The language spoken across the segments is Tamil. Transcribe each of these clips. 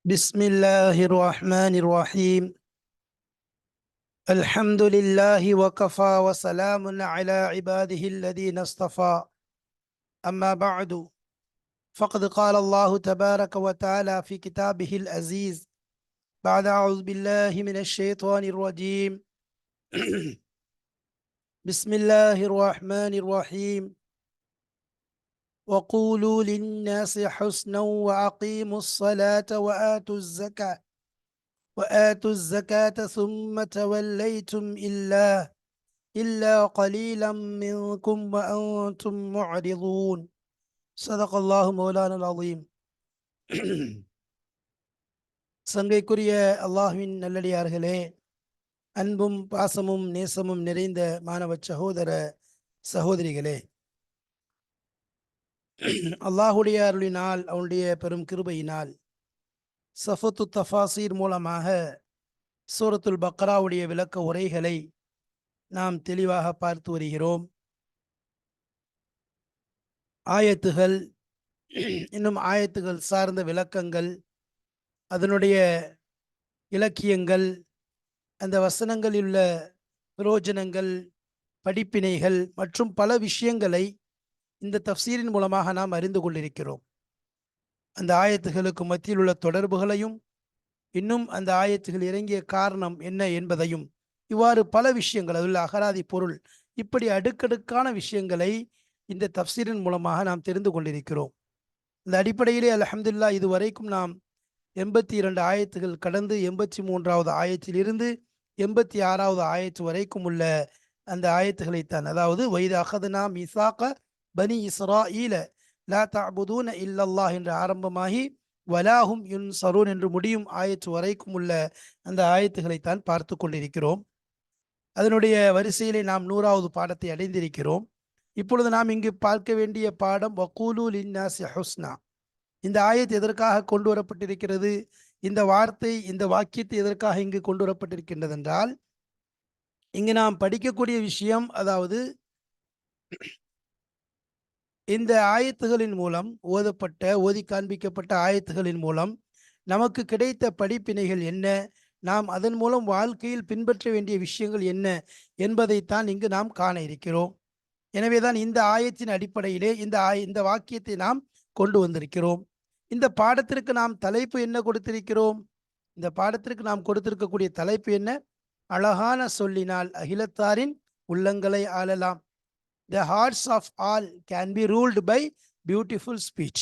بسم الله الرحمن الرحيم. الحمد لله وكفى وسلام على عباده الذين اصطفى. أما بعد، فقد قال الله تبارك وتعالى في كتابه العزيز بعد أعوذ بالله من الشيطان الرجيم. بسم الله الرحمن الرحيم. وقولوا للناس حسنا وأقيموا الصلاة وآتوا الزكاة ثم توليتم إلا قليلا منكم وأنتم معرضون. صدق الله مولانا العظيم. சங்கைக்குரிய அல்லாஹ்வின் நல்லடியார்களே, அன்பும் பாசமும் நேசமும் நிறைந்த மாணவ சகோதர சகோதரிகளே, அல்லாஹுடைய அருளினால், அவனுடைய பெரும் கிருபையினால் சஃபத்து தஃபாசீர் மூலமாக சூரத்துல் பக்ராவுடைய விளக்க உரைகளை நாம் தெளிவாக பார்த்து வருகிறோம். ஆயத்துகள், இன்னும் ஆயத்துகள் சார்ந்த விளக்கங்கள், அதனுடைய இலக்கியங்கள், அந்த வசனங்களில் உள்ள பிரயோஜனங்கள், படிப்பினைகள் மற்றும் பல விஷயங்களை இந்த தஃசீரின் மூலமாக நாம் அறிந்து கொண்டிருக்கிறோம். அந்த ஆயத்துகளுக்கு மத்தியில் உள்ள தொடர்புகளையும், இன்னும் அந்த ஆயத்துகள் இறங்கிய காரணம் என்ன என்பதையும், இவ்வாறு பல விஷயங்கள், அதில் அகராதி பொருள், இப்படி அடுக்கடுக்கான விஷயங்களை இந்த தஃசீரின் மூலமாக நாம் தெரிந்து கொண்டிருக்கிறோம். இந்த அடிப்படையிலே அல்ஹம்துலில்லாஹ் இதுவரைக்கும் நாம் 82 ஆயத்துகள் கடந்து 83வது ஆயத்திலிருந்து 86வது ஆயத்து வரைக்கும் உள்ள அந்த ஆயத்துகளைத்தான், அதாவது வைத அகதுனா மிசாக பனி இஸ்ராஈல லா தஅபுதூன இல்லல்லாஹ் என்று ஆரம்பமாகி வலாஹும் யுன்சரூன் என்று முடியும் ஆயத்து வரைக்கும் உள்ள அந்த ஆயத்துகளைத்தான் பார்த்து கொண்டிருக்கிறோம். அதனுடைய வரிசையிலே நாம் 100வது பாடத்தை அடைந்திருக்கிறோம். இப்பொழுது நாம் இங்கு பார்க்க வேண்டிய பாடம் வக்கூலு லின்னாஸி ஹுஸ்னா. இந்த ஆயத்து எதற்காக கொண்டு வரப்பட்டிருக்கிறது? இந்த வார்த்தை, இந்த வாக்கியத்தை எதற்காக இங்கு கொண்டு வரப்பட்டிருக்கின்றது என்றால், இங்கு நாம் படிக்கக்கூடிய விஷயம், அதாவது இந்த ஆயத்துகளின் மூலம் ஓதி காண்பிக்கப்பட்ட ஆயத்துகளின் மூலம் நமக்கு கிடைத்த படிப்பினைகள் என்ன, நாம் அதன் மூலம் வாழ்க்கையில் பின்பற்ற வேண்டிய விஷயங்கள் என்ன என்பதைத்தான் இங்கு நாம் காண இருக்கிறோம். எனவேதான் இந்த ஆயத்தின் அடிப்படையிலே இந்த வாக்கியத்தை நாம் கொண்டு வந்திருக்கிறோம். இந்த பாடத்திற்கு நாம் தலைப்பு என்ன கொடுத்திருக்கிறோம்? இந்த பாடத்திற்கு நாம் கொடுத்திருக்கக்கூடிய தலைப்பு என்ன? அழகான சொல்லினால் அகிலத்தாரின் உள்ளங்களை ஆளலாம். The hearts of all can be ruled by beautiful speech.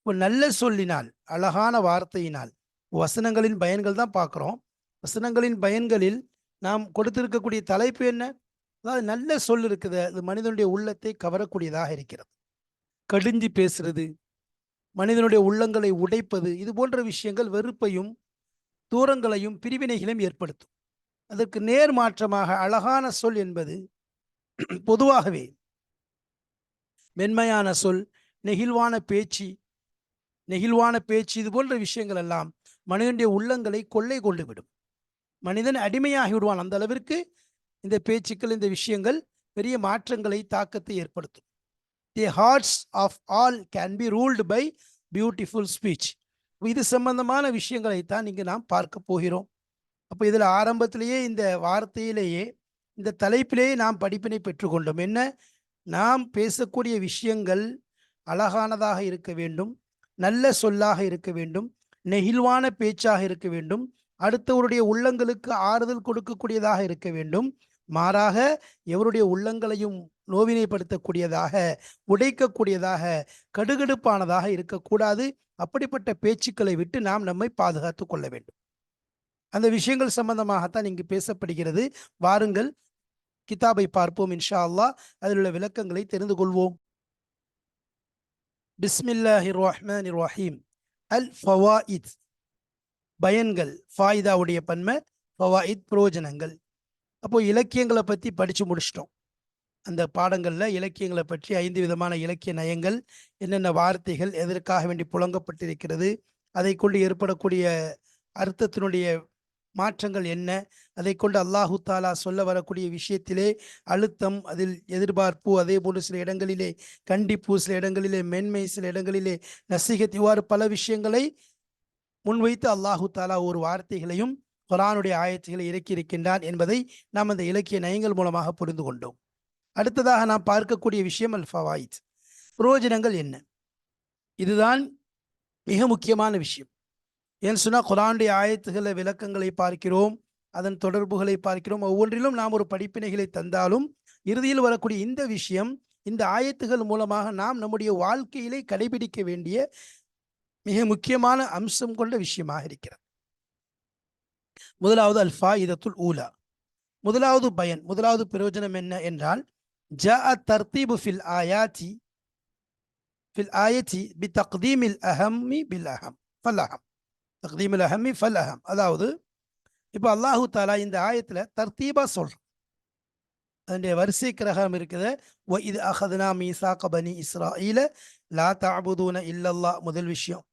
ஒரு நல்ல சொல்லினால், அழகான வார்த்தையினால், வசனங்களின் பயன்கள் தான் பார்க்குறோம். வசனங்களின் பயன்களில் நாம் கொடுத்திருக்கக்கூடிய தலைப்பு என்ன? அதாவது நல்ல சொல் இருக்குது, அது மனிதனுடைய உள்ளத்தை கவரக்கூடியதாக இருக்கிறது. கடிஞ்சு பேசுறது, மனிதனுடைய உள்ளங்களை உடைப்பது, இது போன்ற விஷயங்கள் வெறுப்பையும் தூரங்களையும் பிரிவினைகளையும் ஏற்படுத்தும். அதற்கு நேர் மாற்றமாக அழகான சொல் என்பது பொதுவாகவே மென்மையான சொல், நெகிழ்வான பேச்சு இது போன்ற விஷயங்கள் எல்லாம் மனிதனுடைய உள்ளங்களை கொள்ளை கொண்டு விடும். மனிதன் அடிமையாகி விடுவான். அந்த அளவிற்கு இந்த பேச்சுக்கள், இந்த விஷயங்கள் பெரிய மாற்றங்களை, தாக்கத்தை ஏற்படுத்தும். The hearts of all can be ruled by beautiful speech. இது சம்பந்தமான விஷயங்களைத்தான் இங்கு நாம் பார்க்க போகிறோம். அப்போ இதில் ஆரம்பத்திலேயே, இந்த வார்த்தையிலேயே, இந்த தலைப்பிலேயே நாம் படிப்பினை பெற்றுக்கொண்டோம். என்ன? நாம் பேசக்கூடிய விஷயங்கள் அழகானதாக இருக்க வேண்டும், நல்ல சொல்லாக இருக்க வேண்டும், நெகிழ்வான பேச்சாக இருக்க வேண்டும், அடுத்தவருடைய உள்ளங்களுக்கு ஆறுதல் கொடுக்கக்கூடியதாக இருக்க வேண்டும். மாறாக எவருடைய உள்ளங்களையும் நோவினைப்படுத்தக்கூடியதாக, உடைக்கக்கூடியதாக, கடுகடுப்பானதாக இருக்கக்கூடாது. அப்படிப்பட்ட பேச்சுக்களை விட்டு நாம் நம்மை பாதுகாத்து கொள்ள வேண்டும். அந்த விஷயங்கள் சம்பந்தமாகத்தான் இங்கு பேசப்படுகிறது. வாருங்கள், கிதாபை பார்ப்போம். இன்ஷா அல்லாஹ் அதில் உள்ள விளக்கங்களை தெரிந்து கொள்வோம். பிஸ்மில்லாஹிர் ரஹ்மானிர் ரஹீம். அல் ஃபவாயித், பயன்கள். ஃபாயிதாவுடைய பன்மை ஃபவாயித், பிரயோஜனங்கள். அப்போ இலக்கியங்களை பற்றி படித்து முடிச்சிட்டோம். அந்த பாடங்களில் இலக்கியங்களை பற்றி 5 விதமான இலக்கிய நயங்கள், என்னென்ன வார்த்தைகள் எதற்காக வேண்டி புழங்கப்பட்டிருக்கிறது, அதை கொண்டு ஏற்படக்கூடிய அர்த்தத்தினுடைய மாற்றங்கள் என்ன, அதை கொண்டு அல்லாஹு தாலா சொல்ல வரக்கூடிய விஷயத்திலே அழுத்தம், அதில் எதிர்பார்ப்பு, அதே போன்று சில இடங்களிலே கண்டிப்பு, சில இடங்களிலே மென்மை, சில இடங்களிலே நசீகத், இவ்வாறு பல விஷயங்களை முன்வைத்து அல்லாஹு தாலா ஒரு வார்த்தைகளையும் குர்ஆனுடைய ஆயத்துகளை இறக்கி இருக்கின்றான் என்பதை நாம் அந்த இலக்கிய நயங்கள் மூலமாக புரிந்து கொண்டோம். அடுத்ததாக நாம் பார்க்கக்கூடிய விஷயம் அல் ஃபவாயித், பிரயோஜனங்கள் என்ன. இதுதான் மிக முக்கியமான விஷயம். ஏன்னு சொன்னால் குர்ஆனுடைய ஆயத்துகளை விளக்கங்களை பார்க்கிறோம், அதன் தொடர்புகளை பார்க்கிறோம். ஒவ்வொன்றிலும் நாம் ஒரு படிப்பினைகளை தந்தாலும் இறுதியில் வரக்கூடிய இந்த விஷயம், இந்த ஆயத்துகள் மூலமாக நாம் நம்முடைய வாழ்க்கையிலே கடைபிடிக்க வேண்டிய மிக முக்கியமான அம்சம் கொண்ட விஷயமாக இருக்கிறது. முதலாவது அல் ஃபாயிதத்துல் ஊலா, முதலாவது பயன், முதலாவது பிரயோஜனம் என்ன என்றால், ஜாஅ தர்தீபு ஃபில் ஆயத்தி பி தக்தீமில் அஹம்மி பில் அஹம் ஃபல் அஹம், தக்தீமில் அஹம்மி ஃபல் அஹம். அதாவது இப்போ அல்லாஹு தாலா இந்த ஆயத்தில் தர்தீபா சொல்றான், அதனுடைய வரிசை கிரகம் இருக்குது. ஒ இது அஹதுனா மீசாக பனி இஸ்ராஈல லா தஅபுதூன இல்லல்லா முதல் விஷயம்,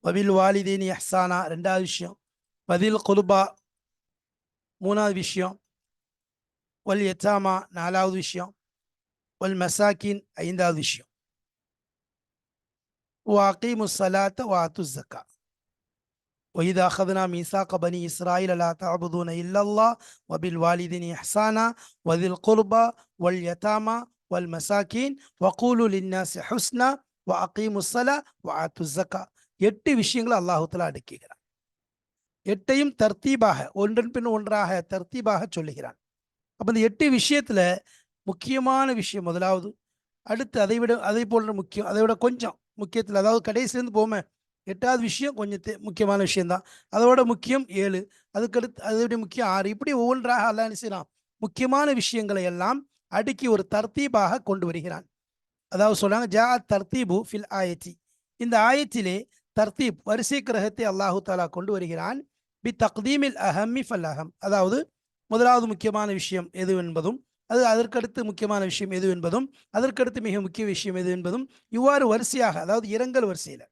வபில் வாலிதீனி இஹ்சானா ரெண்டாவது விஷயம், பதில் குர்பா மூணாவது விஷயம், வல் யதாமா நாலாவது விஷயம், வல் மசாக்கின் ஐந்தாவது விஷயம், வாகீமு ஸலாத்த வாத்து ஸக்கா. وإذا أخذنا ميثاق بني إسرائيل لا تعبدون إلا الله وبالوالدين إحسانا وذي القربى واليتامى والمساكين وقولوا للناس حسنا وأقيموا الصلاة وآتوا الزكاة. 8 விஷயங்களை அல்லாஹ் தஆலா அடுக்குகிறான். 8ஐயும் தர்த்தீபாக ஒன்றன் பின் ஒன்றாக தர்த்தீபாக சொல்லுகிறான். அப்போ இந்த 8 விஷயத்துல முக்கியமான விஷயம் முதலாவது, அடுத்து அதை போன்ற முக்கியம், அதை விட கொஞ்சம் முக்கியத்தில், அதாவது கடைசிலேருந்து போமே 8வது விஷயம் கொஞ்சம் முக்கியமான விஷயம்தான், அதோட முக்கியம் 7, அதுக்கடுத்து அதோடைய முக்கியம் 6, இப்படி ஒவ்வொன்றாக அல்லாஹ் என்ன செய்யறான், முக்கியமான விஷயங்களை எல்லாம் அடுக்கி ஒரு தர்த்தீபாக கொண்டு வருகிறான். அதாவது சொல்றாங்க ஜா தர்த்தீபு ஃபில் ஆயத்தி, இந்த ஆயத்திலே தர்த்தீப் வரிசை கிரகத்தை அல்லாஹு தாலா கொண்டு வருகிறான். பி தக்தீமில் அஹம்மி ஃபல் அஹம், அதாவது முதலாவது முக்கியமான விஷயம் எது என்பதும், அதற்கடுத்து முக்கியமான விஷயம் எது என்பதும், அதற்கடுத்து மிக முக்கிய விஷயம் எது என்பதும், இவ்வாறு வரிசையாக, அதாவது இரங்கல் வரிசையில்.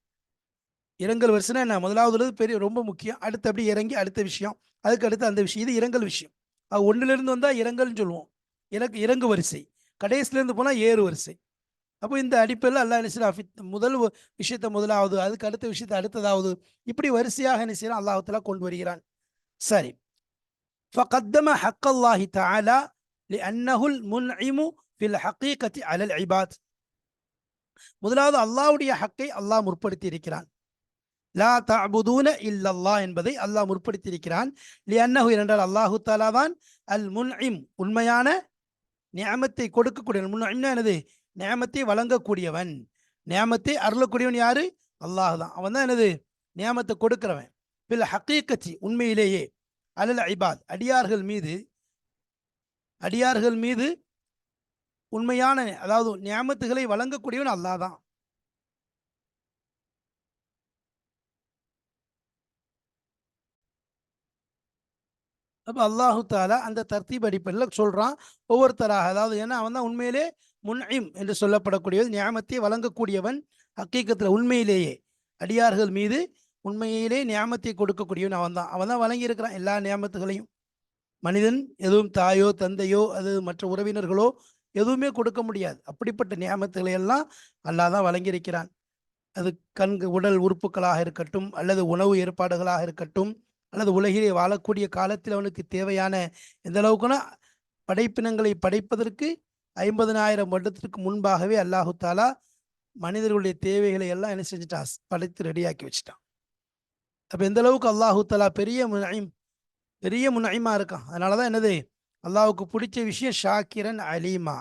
இரங்கல் வரிசைனா என்ன, முதலாவது பெரிய ரொம்ப முக்கியம், அடுத்து அப்படி இறங்கி அடுத்த விஷயம், அதுக்கு அடுத்து அந்த விஷயம், இது இரங்கல் விஷயம். அது ஒன்றிலிருந்து வந்தால் இரங்கல்னு சொல்லுவோம், இறங்கு வரிசை. கடைசிலேருந்து போனால் ஏறு வரிசை. அப்போ இந்த அடிப்படையில் அல்லாஹ் என்ன செய்யறான், முதல் விஷயத்தை முதலாவது, அதுக்கு அடுத்த விஷயத்தை அடுத்ததாவது, இப்படி வரிசையாக என்ன செய்யறான் அல்லாஹ் தஆலா கொண்டு வருகிறான். சரி, فقدم حق الله تعالى لأنه المنعم في الحقيقة على العباد. முதலாவது அல்லாஹ்வுடைய ஹக்கை அல்லாஹ் முற்படுத்தி இருக்கிறான். லா தஅபுதூன இல்லல்லாஹ் என்பதை அல்லாஹ் முற்படுத்தி இருக்கிறான். லிஅன்னஹு என்றால் அல்லாஹு தஆலா தான் அல் முன்இம் உண்மையான நிஅமத்தை கொடுக்கக்கூடியவன். முன்இம்னா என்னது, நிஅமத்தை வழங்கக்கூடியவன், நிஅமத்தை அருளக்கூடியவன் யாரு, அல்லாஹ் தான். அவன் தான் என்னது, நிஅமத்தை கொடுக்கிறவன். பில் ஹகீகத்தி உண்மையிலேயே, அலல் இபாத் அடியார்கள் மீது உண்மையான, அதாவது நிஅமத்துகளை வழங்கக்கூடியவன் அல்லாஹ் தான். அப்போ அல்லாஹு தாலா அந்த தர்த்தீப் அடிப்படையில் சொல்றான் ஒவ்வொருத்தராக, அதாவது ஏன்னா அவன் தான் உண்மையிலே முன்இம் என்று சொல்லப்படக்கூடியது, நியாமத்தை வழங்கக்கூடியவன். ஹக்கீக்கத்தில் உண்மையிலேயே அடியார்கள் மீது உண்மையிலே நியாமத்தை கொடுக்கக்கூடியவன் அவன் தான் வழங்கி இருக்கிறான் எல்லா நியாமத்துகளையும். மனிதன் எதுவும் தாயோ தந்தையோ அது மற்ற உறவினர்களோ எதுவுமே கொடுக்க முடியாது. அப்படிப்பட்ட நியாமத்துகளை எல்லாம் அல்லாஹ் தான் வழங்கியிருக்கிறான். அது உடல் உறுப்புகளாக இருக்கட்டும், அல்லது உணவு ஏற்பாடுகளாக இருக்கட்டும், அல்லது உலகிலே வாழக்கூடிய காலத்தில் அவனுக்கு தேவையான எந்த அளவுக்குன்னா, படைப்பினங்களை படைப்பதற்கு 50,000 வருடத்திற்கு முன்பாகவே அல்லாஹு தாலா மனிதர்களுடைய தேவைகளை எல்லாம் என்ன செஞ்சுட்டான், படைத்து ரெடியாக்கி வச்சுட்டான். அப்போ எந்த அளவுக்கு அல்லாஹு தாலா பெரிய முன்ஐமா இருக்கான். அதனாலதான் என்னது, அல்லாஹுக்கு பிடிச்ச விஷயம் ஷாக்கிரன் அலீமா,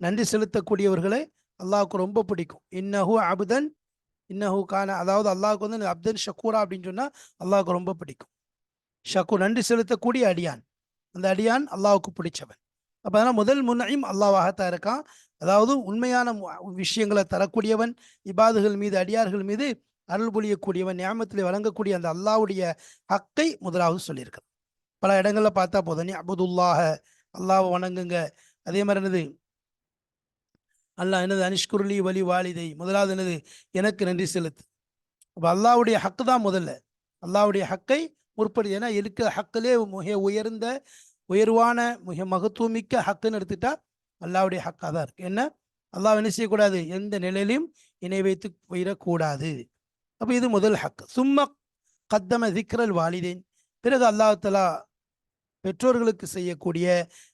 நன்றி செலுத்தக்கூடியவர்களை அல்லாஹுக்கு ரொம்ப பிடிக்கும். இன்னஹு கான, அதாவது அல்லாஹுக்கு வந்து அப்தன் ஷக்கூரா அப்படின்னு சொன்னா அல்லாஹுக்கு ரொம்ப பிடிக்கும். நன்றி செலுத்தக்கூடிய அடியான், அந்த அடியான் அல்லாஹுக்கு பிடிச்சவன். அப்போ அதனால் முதல் முன்னையும் அல்லாஹாகத்தான் இருக்கான். அதாவது உண்மையான விஷயங்களை தரக்கூடியவன், இபாதுகள் மீது அடியார்கள் மீது அருள் புரியக்கூடியவன், நியாமத்தில் வழங்கக்கூடிய அந்த அல்லாஹ்வுடைய ஹக்கை முதலாவது சொல்லியிருக்கான். பல இடங்கள்ல பார்த்தா போதும், நீ அபுதுல்லாஹ, அல்லாஹ் வணங்குங்க. அதே மாதிரி என்னது, அல்லாஹ் என்னது, அனிஷ்குருலி வலி வாலிதை, முதலாவது என்னது, எனக்கு நன்றி செலுத்து. அப்போ அல்லாஹ்வுடைய ஹக்கு தான் முதல்ல, அல்லாஹ்வுடைய ஹக்கை முற்படுது. ஏன்னா இருக்கிற ஹக்கிலே மிக உயர்வான மிக மகத்துவமிக்க ஹக்குன்னு எடுத்துட்டா அல்லாஹ்வுடைய ஹக்காக தான் இருக்கு. என்ன, அல்லாஹ் என்ன செய்யக்கூடாது, எந்த நிலையிலும் இணை வைத்து போயிடக்கூடாது. அப்போ இது முதல் ஹக்கு. சும்மா கத்தம திக்ரல் வாலிதேன். பிறகு அல்லாஹ் தஆலா பெற்றோர்களுக்கு செய்யக்கூடிய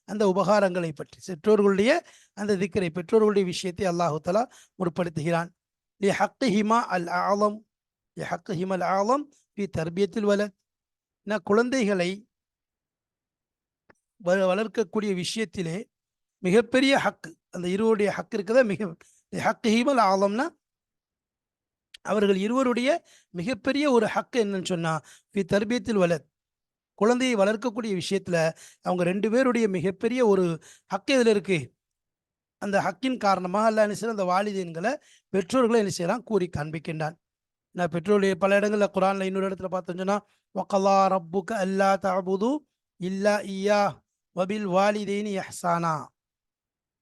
அந்த உபகாரங்களை பற்றி, பெற்றோர்களுடைய அந்த திக்கரை, பெற்றோர்களுடைய விஷயத்தை அல்லாஹு தஆலா முற்படுத்துகிறான். லி ஹக்கிஹிமா அல் ஆலம், லி ஹக்கிஹிமா அல் ஆலம் ஃபி தர்பியத்தில் வலத். குழந்தைகளை வளர்க்கக்கூடிய விஷயத்திலே மிகப்பெரிய ஹக்கு, அந்த இருவருடைய ஹக்கு இருக்குதா, மிக ஹக்கிஹிமா அல் ஆலம்னா அவர்கள் இருவருடைய மிகப்பெரிய ஒரு ஹக்கு என்னன்னு சொன்னா ஃபி தர்பியத்தில் வலத், குழந்தையை வளர்க்கக்கூடிய விஷயத்துல அவங்க ரெண்டு பேருடைய மிகப்பெரிய ஒரு ஹக்கு இதில் இருக்கு. அந்த ஹக்கின் காரணமாக அல்லாஹ் என்ன செய்யறான், அந்த வாலிதீன்களை, பெற்றோர்களை என்ன செய்யறான், கூறி காண்பிக்கின்றான். நான் பெற்றோருடைய பல இடங்களில் குரான்ல இன்னொரு இடத்துல பார்த்தோம்னு சொன்னா வக்கல்லா ரப்புக அல்லா தஅபுது இல்லா இய்யா வபில் வாலிதைனி இஹ்சானா.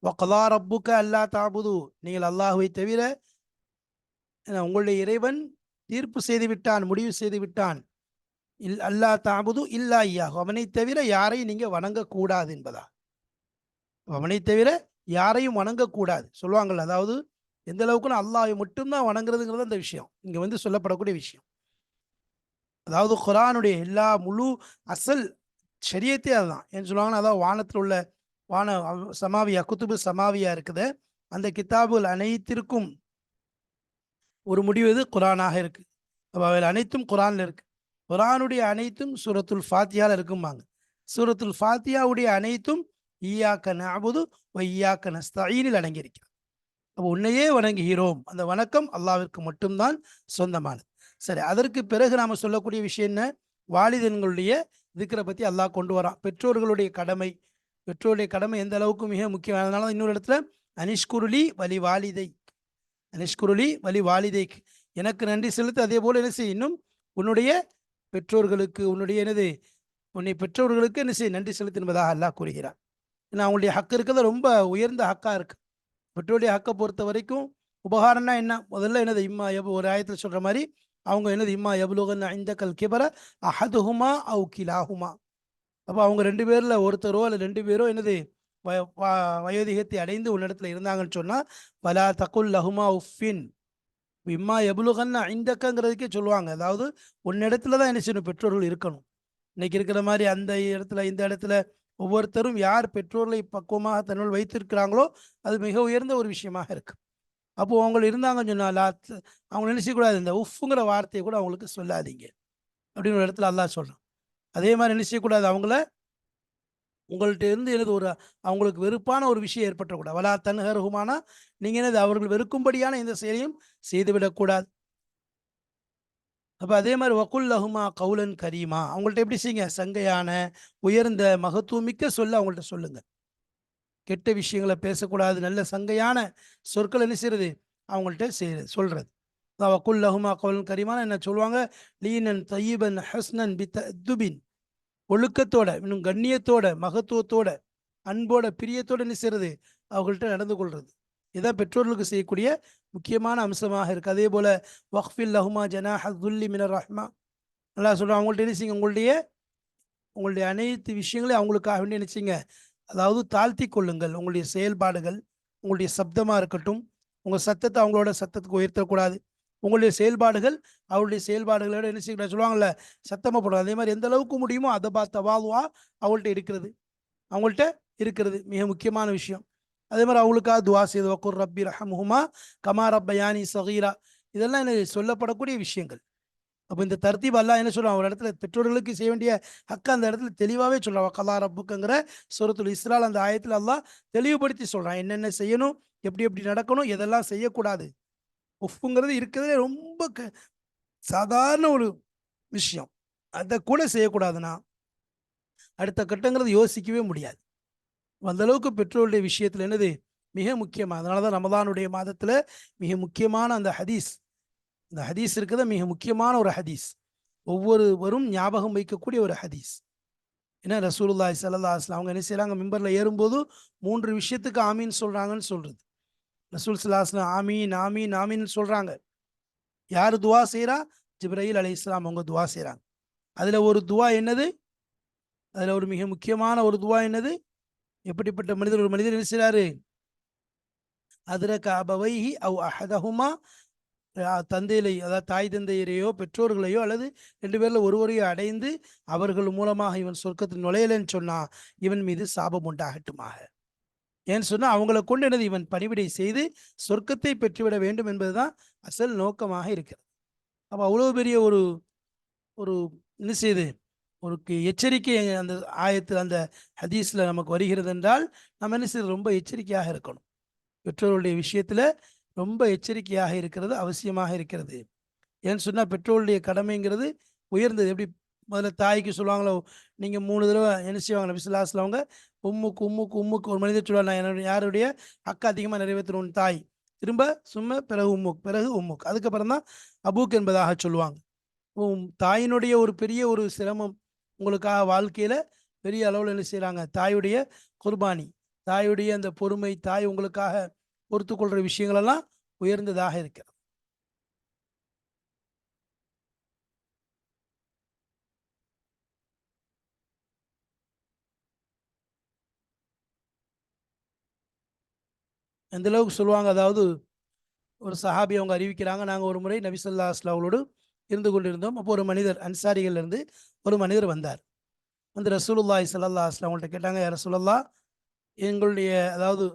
வக்கல்லா ரப்புக அல்லா தஅபுது, நீங்கள் அல்லாஹ்வை தவிர உங்களுடைய இறைவன் தீர்ப்பு செய்து விட்டான், முடிவு செய்து விட்டான். அல்லா தாபுது இல்லா ஐயாஹு, அவனை தவிர யாரையும் நீங்க வணங்கக்கூடாது என்பதா. அவனை தவிர யாரையும் வணங்கக்கூடாது சொல்லுவாங்கல்ல, அதாவது எந்த அளவுக்குன்னு அல்லாஹை மட்டும்தான் வணங்குறதுங்கிறது அந்த விஷயம் இங்க வந்து சொல்லப்படக்கூடிய விஷயம். அதாவது குரானுடைய எல்லா முழு அசல் ஷரியத்தே அதுதான். ஏன்னு சொல்லுவாங்கன்னா, அதாவது வானத்தில் உள்ள வான சமாவியா, குத்துபு சமாவியா இருக்குது, அந்த கிதாபுகள் அனைத்திற்கும் ஒரு முடிவு எது, குரானாக இருக்கு. அவைகள் அனைத்தும் குரான்ல இருக்கு. குரானுடைய அனைத்தும் சூரத்துல் ஃபாத்தியால இருக்கும்பாங்க. சூரத்துல் ஃபாத்தியாவுடைய அனைத்தும் ஈயாக்க நஅபுது வ ஈயாக்க நஸ்தஈனில் அடங்கியிருக்கிறது. அப்போ உன்னையே வணங்குகிறோம், அந்த வணக்கம் அல்லாஹ்விற்கு மட்டும்தான் சொந்தமானது. சரி, அதற்கு பிறகு நாம சொல்லக்கூடிய விஷயம் என்ன, வாலிதன்களுடைய திக்ரை பத்தி அல்லாஹ் கொண்டு வரான். பெற்றோர்களுடைய கடமை, பெற்றோருடைய கடமை எந்த அளவுக்கு மிக முக்கியம். அதனால இன்னொரு இடத்துல அனிஷ்குருளி வலி வாலிதை, அனிஷ்குருளி வலி வாலிதைக்கு, எனக்கு நன்றி செலுத்து, அதே போல என்ன செய்ய, இன்னும் உன்னுடைய பெற்றோர்களுக்கு, உன்னுடைய என்னது, உன்னை பெற்றோர்களுக்கு என்ன செய்ய, நன்றி செலுத்து என்பதாக அல்லாஹ் கூறுகிறார். ஏன்னா அவங்களுடைய ஹக்கு இருக்கிறது ரொம்ப உயர்ந்த ஹக்கா இருக்கு. பெற்றோருடைய ஹக்கை பொறுத்த வரைக்கும் உபகாரம்னா என்ன, முதல்ல என்னது, இம்மா ஒரு ஆயத்தில் சொல்ற மாதிரி அவங்க என்னது, இம்மா எபுலுகன் இந்தக்கல் கிபர அஹதுஹுமா அவு கிலாஹுமா. அப்போ அவங்க ரெண்டு பேர்ல ஒருத்தரோ அல்ல ரெண்டு பேரோ என்னது வயோதிகத்தை அடைந்து உன்னிடத்துல இருந்தாங்கன்னு சொன்னா பலா தகுல் லஹுமா உஃபின், இம்மா எபுலுகன்னா ஐந்தக்கங்கிறதுக்கே சொல்லுவாங்க. அதாவது உன்னிடத்துல தான் என்ன செய்யணும், பெற்றோர்கள் இருக்கணும். இன்னைக்கு இருக்கிற மாதிரி அந்த இடத்துல இந்த இடத்துல ஒவ்வொருத்தரும் யார் பெற்றோர்களை பக்குவமாக தன்னுள் வைத்திருக்கிறாங்களோ அது மிக உயர்ந்த ஒரு விஷயமாக இருக்கு. அப்போ அவங்க இருந்தாங்கன்னு சொன்னால அவங்க நினைச்சக்கூடாது, இந்த உஃப்ங்கிற வார்த்தையை கூட அவங்களுக்கு சொல்லாதீங்க அப்படின்னு ஒரு இடத்துல அல்லாஹ் சொல்றான். அதே மாதிரி நினைச்சக்கூடாது, அவங்கள உங்கள்கிட்ட இருந்து எனது ஒரு அவங்களுக்கு வெறுப்பான ஒரு விஷயம் ஏற்பட்டக்கூடாது. வலா தன்ஹர்ஹுமானா, நீங்க என்னது அவர்கள் வெறுக்கும்படியான எந்த செயலையும் செய்துவிடக்கூடாது. அப்போ அதே மாதிரி வக்குல் லஹுமா கவுலன் கரீமா, அவங்கள்ட்ட எப்படி செய்யுங்க, சங்கையான உயர்ந்த மகத்துவமிக்க சொல்ல அவங்கள்ட்ட சொல்லுங்க. கெட்ட விஷயங்களை பேசக்கூடாது, நல்ல சங்கையான சொற்கள் என்ன செய்யறது, அவங்கள்ட்ட சொல்றது. வக்குல் லஹுமா கவுலன் கரீமான என்ன சொல்லுவாங்க, லீனன் தையிபன் ஹஸ்னன் பித்துபின், ஒழுக்கத்தோட, இன்னும் கண்ணியத்தோட, மகத்துவத்தோட, அன்போட, பிரியத்தோட என்ன செய்யறது, அவங்கள்ட்ட நடந்து கொள்றது. இதான் பெற்றோர்களுக்கு செய்யக்கூடிய முக்கியமான அம்சமாக இருக்கு. அதே போல வக்ஃபில் லஹுமா ஜனாஹ துல்லி மினர் ரஹ்மா, நல்லா சொல்கிறோம், அவங்கள்ட்ட என்ன செய்யுங்க, உங்களுடைய அனைத்து விஷயங்களையும் அவங்களுக்காக வேண்டி என்ன செய்யுங்க, அதாவது தாழ்த்தி கொள்ளுங்கள். உங்களுடைய செயல்பாடுகள், உங்களுடைய சப்தமாக இருக்கட்டும், உங்கள் சத்தத்தை அவங்களோட சத்தத்துக்கு உயர்த்தக்கூடாது. உங்களுடைய செயல்பாடுகள் அவருடைய செயல்பாடுகளோட என்ன செய்ய சொல்லுவாங்கல்ல, சத்தமாக போடும். அதே மாதிரி எந்த அளவுக்கு முடியுமோ அதை பார்த்து தவாதுவா அவங்கள்ட்ட இருக்கிறது மிக முக்கியமான விஷயம். அதே மாதிரி அவங்களுக்காக துவா செய்து வக்குர் ரப்பி ரஹம்ஹுமா கமா ரப்பயானி சகீரா, இதெல்லாம் என்ன சொல்லப்படக்கூடிய விஷயங்கள். அப்போ இந்த தர்த்தீப் அல்லாஹ் என்ன சொல்றான், ஒரு இடத்துல பெற்றோர்களுக்கு செய்ய வேண்டிய ஹக்க அந்த இடத்துல தெளிவாகவே சொல்றான். வக்கலா ரப்புக்குங்கிற சூரத்துல் இஸ்ரால் அந்த ஆயத்தில் அல்லாஹ் தெளிவுபடுத்தி சொல்றான், என்னென்ன செய்யணும், எப்படி எப்படி நடக்கணும், எதெல்லாம் செய்யக்கூடாது. உஃப்ங்கிறது இருக்கிறதே ரொம்ப சாதாரண ஒரு விஷயம், அதை கூட செய்யக்கூடாதுன்னா அடுத்த கட்டங்கிறது யோசிக்கவே முடியாது. அந்த அளவுக்கு பெற்றோருடைய விஷயத்துல என்னது மிக முக்கியமா. அதனாலதான் ரமதானுடைய மாதத்துல மிக முக்கியமான அந்த ஹதீஸ், இந்த ஹதீஸ் இருக்கிறத மிக முக்கியமான ஒரு ஹதீஸ், ஒவ்வொருவரும் ஞாபகம் வைக்கக்கூடிய ஒரு ஹதீஸ். ஏன்னா ரசூலுல்லாஹி ஸல்லல்லாஹு அலைஹி வஸல்லம் அவங்க என்ன செய்யறாங்க, மிம்பர்ல ஏறும்போது 3 விஷயத்துக்கு ஆமீன் சொல்றாங்கன்னு சொல்றது. ரசூல் ஸல்லல்லாஹு அலைஹி வஸல்லம் ஆமீன் ஆமீன் ஆமீன் சொல்றாங்க. யாரு துவா செய்யறா, ஜிப்ரீல் அலைஹிஸ்ஸலாம் அவங்க துவா செய்யறாங்க. அதுல ஒரு துவா என்னது, அதுல ஒரு மிக முக்கியமான ஒரு துவா என்னது, எப்படிப்பட்ட மனிதர், ஒரு மனிதர் என்ன செய்றாரு, அதிரக அபவைஹி அவ் அஹதஹுமா தந்தையிலே, அதாவது தாய் தந்தையரையோ பெற்றோர்களையோ அல்லது 2 பேர்ல ஒருவரையோ அடைந்து அவர்கள் மூலமாக இவன் சொர்க்கத்தில் நுழையலைன்னு சொன்னா இவன் மீது சாபம் உண்டாகட்டுமாக. ஏன்னு சொன்னா அவங்கள கொண்டு என்னது இவன் பணிவிடை செய்து சொர்க்கத்தை பெற்றுவிட வேண்டும் என்பதுதான் அசல் நோக்கமாக இருக்கிறது. அப்ப அவ்வளவு பெரிய ஒரு ஒரு என்ன செய்யுது, ஒரு எச்சரிக்கை அந்த ஆயத்தில் அந்த ஹதீஸ்ல நமக்கு வருகிறது என்றால் நம்ம என்ன செய்யறது, ரொம்ப எச்சரிக்கையாக இருக்கணும். பெற்றோருடைய விஷயத்துல ரொம்ப எச்சரிக்கையாக இருக்கிறது அவசியமாக இருக்கிறது. ஏன்னு சொன்னா பெற்றோருடைய கடமைங்கிறது உயர்ந்தது. எப்படி முதல்ல தாய்க்கு சொல்லுவாங்களோ, நீங்க 3 தடவை என்ன செய்வாங்க நபி ஸல்லல்லாஹு அலைஹி வஸல்லம் அவங்க உம்முக்கு உம்முக்கு உம்முக்கு ஒரு மனிதர் சொல்லுவார், நான் என்னுடைய யாருடைய ஹக்க அதிகமாக நிறைவேற்றணும் தாய், திரும்ப சும்ம பிறகு உம்முக் பிறகு உம்முக், அதுக்கப்புறம் தான் அபூக் என்பதாக சொல்லுவாங்க. தாயினுடைய ஒரு பெரிய ஒரு சிரமம் உங்களுக்காக வாழ்க்கையில பெரிய அளவில் என்ன செய்கிறாங்க, தாயுடைய குர்பானி, தாயுடைய அந்த பொறுமை, தாய் உங்களுக்காக பொறுத்து கொள்கிற விஷயங்கள் எல்லாம் உயர்ந்ததாக இருக்கிறது. எந்த அளவுக்கு சொல்லுவாங்க, அதாவது ஒரு சஹாபி அவங்க அறிவிக்கிறாங்க, நாங்கள் ஒரு முறை நபி ஸல்லல்லாஹு அலைஹி வஸல்லம் அவர்களோடு இருந்து கொண்டிருந்தோம். அப்போ ஒரு மனிதர் அன்சாரிகள் இருந்து ஒரு மனிதர் வந்தார். வந்து ரசூலுல்லாஹி ஸல்லல்லாஹு அலைஹி வஸல்லம் அவங்கள்ட்ட கேட்டாங்க, யா ரசூலல்லாஹ், எங்களுடைய அதாவது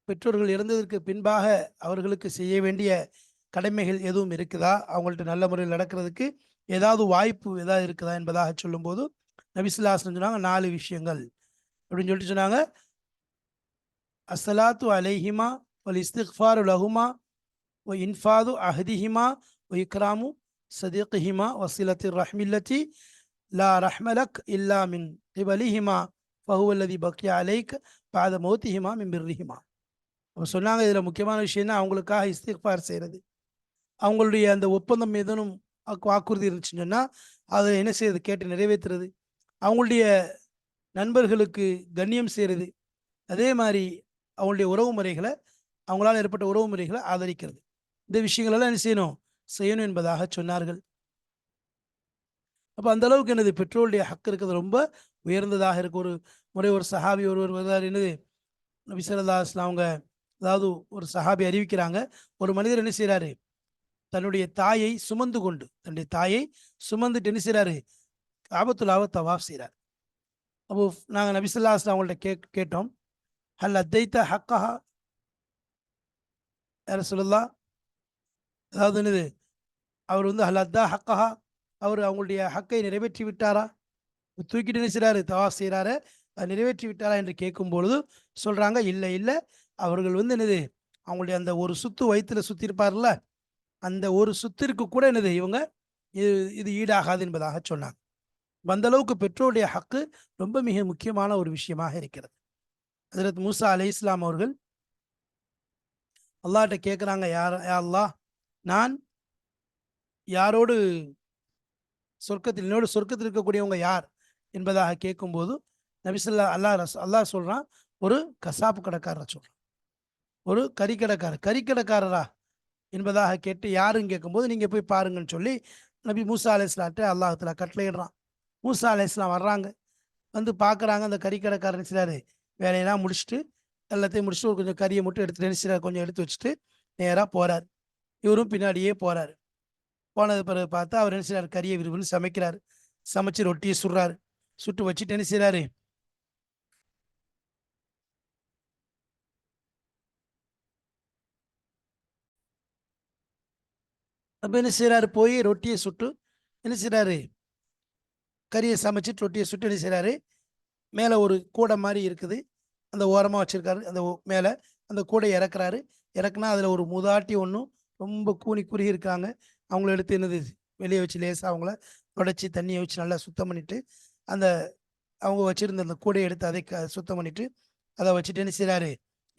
பெற்றோர்கள் இறந்ததற்கு பின்பாக அவர்களுக்கு செய்ய வேண்டிய கடமைகள் எதுவும் இருக்குதா, அவங்கள்ட்ட நல்ல முறையில் நடக்கிறதுக்கு ஏதாவது வாய்ப்பு ஏதாவது இருக்குதா என்பதாக சொல்லும்போது நபி ஸல்லல்லாஹு அலைஹி வஸல்லம் சொன்னாங்க 4 விஷயங்கள் அப்படின்னு சொல்லிட்டு சொன்னாங்க. அஸ்ஸலாத்து அலைஹிமா வல் இஸ்திக்ஃபாரு லஹுமா வ இன்ஃபாது அஹதிஹிமா வ இக்ராமு சதீகிஹிமா வசிலத்தி ரஹ்மில்லத்தி லா ரஹ்மலக் இல்லா மின் கிபலிஹிமா ஃபஹுவல்லதி பக்யா அலைக் பாத மௌத்திஹிமா மின் பிர்ரிஹிமா. அப்போ சொன்னாங்க, இதில் முக்கியமான விஷயம்னா அவங்களுக்காக இஸ்திக்ஃபார் செய்கிறது. அவங்களுடைய அந்த ஒப்பந்தம் ஏதேனும் வாக்குறுதி இருந்துச்சுன்னு சொன்னால் அதை என்ன செய்யறது, கேட்டு நிறைவேற்றுறது. அவங்களுடைய நண்பர்களுக்கு கண்ணியம் செய்கிறது. அதே மாதிரி அவங்களுடைய உறவு முறைகளை, அவங்களால் ஏற்பட்ட உறவு முறைகளை ஆதரிக்கிறது. இந்த விஷயங்களெல்லாம் என்ன செய்யணும், செய்யணும் என்பதாக சொன்னார்கள். அப்போ அந்த அளவுக்கு என்னது பெற்றோருடைய ஹக்கு இருக்கிறது ரொம்ப உயர்ந்ததாக இருக்கு. ஒரு முறை ஒரு சஹாபி ஒருவர் வருவார், என்னது நபி ஸல்லல்லாஹு அலைஹி வஸல்லம் அவங்க, அதாவது ஒரு சஹாபி அறிவிக்கிறாங்க, ஒரு மனிதர் என்ன செய்கிறாரு, தன்னுடைய தாயை சுமந்து கொண்டு, தன்னுடைய தாயை சுமந்துட்டு என்ன செய்கிறாரு, காபத்துல்லாவை தவாஃப் செய்கிறார். அப்போ நாங்கள் நபி ஸல்லல்லாஹு அலைஹி வஸல்லம் அவங்கள்ட்ட கேட்டோம், ஹல் அத்தைத்த ஹக்கஹா யா ரசூலல்லாஹ், அதாவது என்னது, அவர் வந்து ஹல் அத்தா ஹக்கஹா, அவர் அவங்களுடைய ஹக்கை நிறைவேற்றி விட்டாரா, தூக்கிட்டு என்ன செய்கிறாரு தவாஃப் செய்கிறாரு, அதை நிறைவேற்றி விட்டாரா என்று கேட்கும் பொழுது சொல்கிறாங்க, இல்லை இல்லை, அவர்கள் வந்து என்னது அவங்களுடைய அந்த ஒரு சுத்து வயிற்றுல சுற்றி இருப்பார்ல, அந்த ஒரு சுத்திற்கு கூட என்னது இவங்க இது இது ஈடாகாது என்பதாக சொன்னாங்க. அந்த அளவுக்கு பெற்றோருடைய ஹக்கு ரொம்ப மிக முக்கியமான ஒரு விஷயமாக இருக்கிறது. ஹஜ்ரத் மூசா அலைஹிஸ்ஸலாம் அவர்கள் அல்லாஹ்ட்ட கேட்குறாங்க, யா அல்லாஹ், நான் யாரோடு சொர்க்கத்தில், என்னோடு சொர்க்கத்தில் இருக்கக்கூடியவங்க யார் என்பதாக கேட்கும்போது நபிசல்லா அல்லாஹ் சொல்றான், ஒரு கசாப்பு கடைக்காரரை சொல்றான், ஒரு கறிக்கடைக்காரரா என்பதாக கேட்டு யாருன்னு கேட்கும்போது நீங்க போய் பாருங்கன்னு சொல்லி நபி மூசா அலைஹிஸ்ஸலாத்தை அல்லாஹ் கட்டளையிடுறான். மூசா அலைஹிஸ்ஸலாம் வர்றாங்க, வந்து பார்க்குறாங்க, அந்த கறிக்கடைக்காரர் நினைச்சாரு வேலையெல்லாம் முடிச்சுட்டு, எல்லாத்தையும் முடிச்சுட்டு ஒரு கொஞ்சம் கறியை மட்டும் எடுத்து நினைச்சார், கொஞ்சம் எடுத்து வச்சுட்டு நேராக போறார். இவரும் பின்னாடியே போறாரு. போனது பிறகு பார்த்தா அவர் என்ன செய்றாரு, கறியை விரும்புன்னு சமைக்கிறாரு. சமைச்சு ரொட்டியை சுடுறாரு. சுட்டு வச்சுட்டு என்ன செய்றாரு, அப்ப என்ன செய்றாரு, போய் ரொட்டியை சுட்டு என்ன செய்றாரு, கறியை சமைச்சிட்டு ரொட்டியை சுட்டு என்ன செய்றாரு, மேலே ஒரு கூடை மாதிரி இருக்குது, அந்த ஓரமாக வச்சிருக்காரு, அந்த மேலே அந்த கூடையை இறக்குறாரு. இறக்குனா அதில் ஒரு மூதாட்டி ஒன்றும் ரொம்ப கூனி குறுகி இருக்காங்க. அவங்கள எடுத்து என்னது வெளியே வச்சு லேசாக அவங்கள தொடச்சி தண்ணியை வச்சு நல்லா சுத்தம் பண்ணிட்டு, அந்த அவங்க வச்சிருந்த அந்த கூடையை எடுத்து அதை சுத்தம் பண்ணிட்டு அதை வச்சுட்டு என்ன செய்றாரு,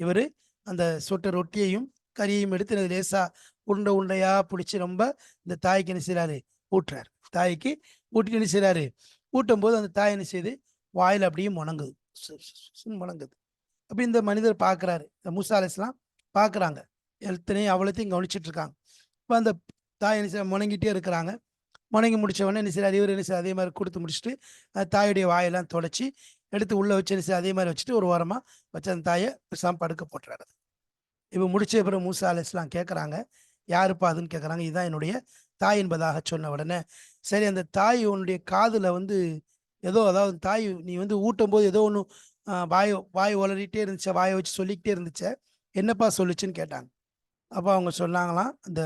இவர் அந்த சுட்ட ரொட்டியையும் கறியையும் எடுத்து என்னது லேசாக உருண்டை உருண்டையாக பிடிச்சி ரொம்ப இந்த தாய்க்கு என்ன செய்றாரு, ஊட்டுறாரு. தாய்க்கு ஊட்டிட்டு என்ன செய்றாரு, ஊட்டும் போது அந்த தாய் என்ன செய்யுது, வாயில் அப்படியே முணங்குது, முணங்குது. அப்போ இந்த மனிதர் பார்க்குறாரு, இந்த மூசா அலைஹிஸ்ஸலாம் பார்க்குறாங்க, எத்தனையும் அவ்வளோத்தையும் கவனிச்சிட்டு இருக்காங்க. இப்போ அந்த தாய் என்ன செய்ய முணங்கிட்டே இருக்கிறாங்க. முணங்கி முடிச்ச உடனே என்ன செய்றாரு, இவர் என்ன செய்ய அதே மாதிரி கொடுத்து முடிச்சுட்டு தாயுடைய வாயெல்லாம் தொடச்சி எடுத்து உள்ளே வச்சு என்ன செய்ய அதே மாதிரி வச்சுட்டு ஒரு ஓரமாக வச்சு அந்த தாயை பேசாமல் படுக்க போட்டுறாரு. இப்போ முடிச்ச பிறகு மூசா அலைஹிஸ்ஸலாம் கேட்குறாங்க, யாருப்பா அதுன்னு கேட்குறாங்க. இதுதான் என்னுடைய தாய் என்பதாக சொன்ன உடனே, சரி அந்த தாய் உன்னுடைய காதுல வந்து ஏதோ, அதாவது தாய் நீ வந்து ஊட்டும்போது ஏதோ ஒண்ணு வாய் வாய் ஒளறிட்டே இருந்துச்சே, வாய வச்சு சொல்லிக்கிட்டே இருந்துச்சே, என்னப்பா சொல்லுச்சுன்னு கேட்டாங்க. அப்ப அவங்க சொன்னாங்களாம், அந்த